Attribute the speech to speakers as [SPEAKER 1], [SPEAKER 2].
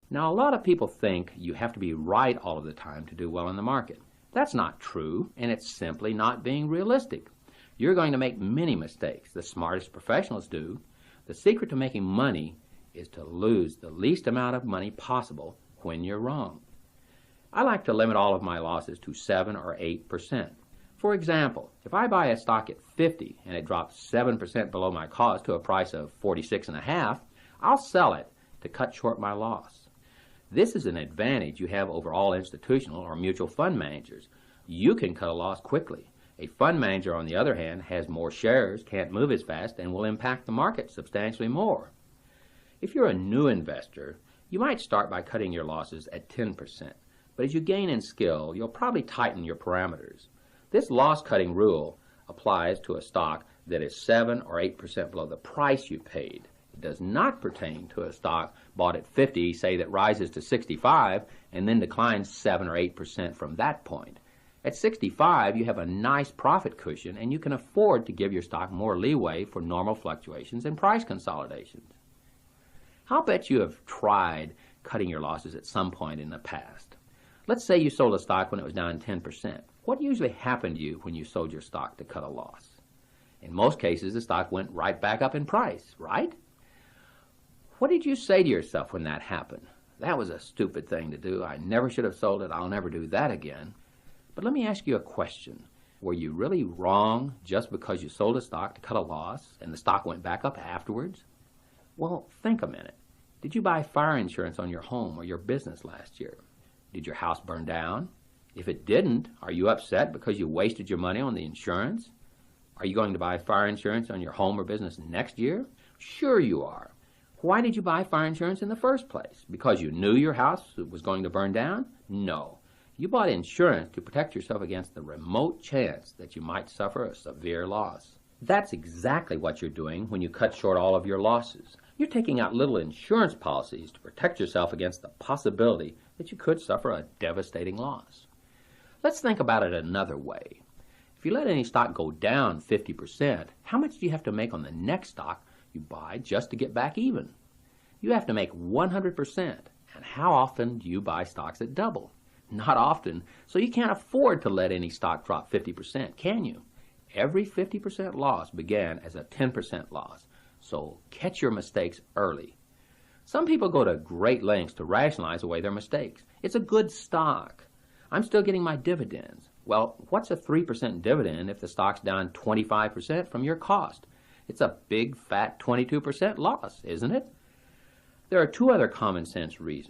[SPEAKER 1] Now, a lot of people think you have to be right all of the time to do well in the market. That's not true, and it's simply not being realistic. You're going to make many mistakes. The smartest professionals do. The secret to making money is to lose the least amount of money possible when you're wrong. I like to limit all of my losses to 7 or 8%. For example, if I buy a stock at 50 and it drops 7% below my cost to a price of 46.5, I'll sell it to cut short my loss. This is an advantage you have over all institutional or mutual fund managers. You can cut a loss quickly. A fund manager, on the other hand, has more shares, can't move as fast, and will impact the market substantially more. If you're a new investor, you might start by cutting your losses at 10%, but as you gain in skill, you'll probably tighten your parameters. This loss-cutting rule applies to a stock that is 7 or 8% below the price you paid. It does not pertain to a stock bought at 50, say, that rises to 65 and then declines 7 or 8% from that point. At 65, you have a nice profit cushion and you can afford to give your stock more leeway for normal fluctuations and price consolidations. I'll bet you have tried cutting your losses at some point in the past. Let's say you sold a stock when it was down 10%. What usually happened to you when you sold your stock to cut a loss? In most cases, the stock went right back up in price, right? What did you say to yourself when that happened? That was a stupid thing to do. I never should have sold it. I'll never do that again. But let me ask you a question. Were you really wrong just because you sold a stock to cut a loss and the stock went back up afterwards? Well, think a minute. Did you buy fire insurance on your home or your business last year? Did your house burn down? If it didn't, are you upset because you wasted your money on the insurance? Are you going to buy fire insurance on your home or business next year? Sure you are. Why did you buy fire insurance in the first place? Because you knew your house was going to burn down? No. You bought insurance to protect yourself against the remote chance that you might suffer a severe loss. That's exactly what you're doing when you cut short all of your losses. You're taking out little insurance policies to protect yourself against the possibility that you could suffer a devastating loss. Let's think about it another way. If you let any stock go down 50%, how much do you have to make on the next stock you buy just to get back even? You have to make 100%. And how often do you buy stocks that double? Not often, so you can't afford to let any stock drop 50%, can you? Every 50% loss began as a 10% loss, so catch your mistakes early. Some people go to great lengths to rationalize away their mistakes. It's a good stock. I'm still getting my dividends. Well, what's a 3% dividend if the stock's down 25% from your cost? It's a big, fat 22% loss, isn't it? There are two other common sense reasons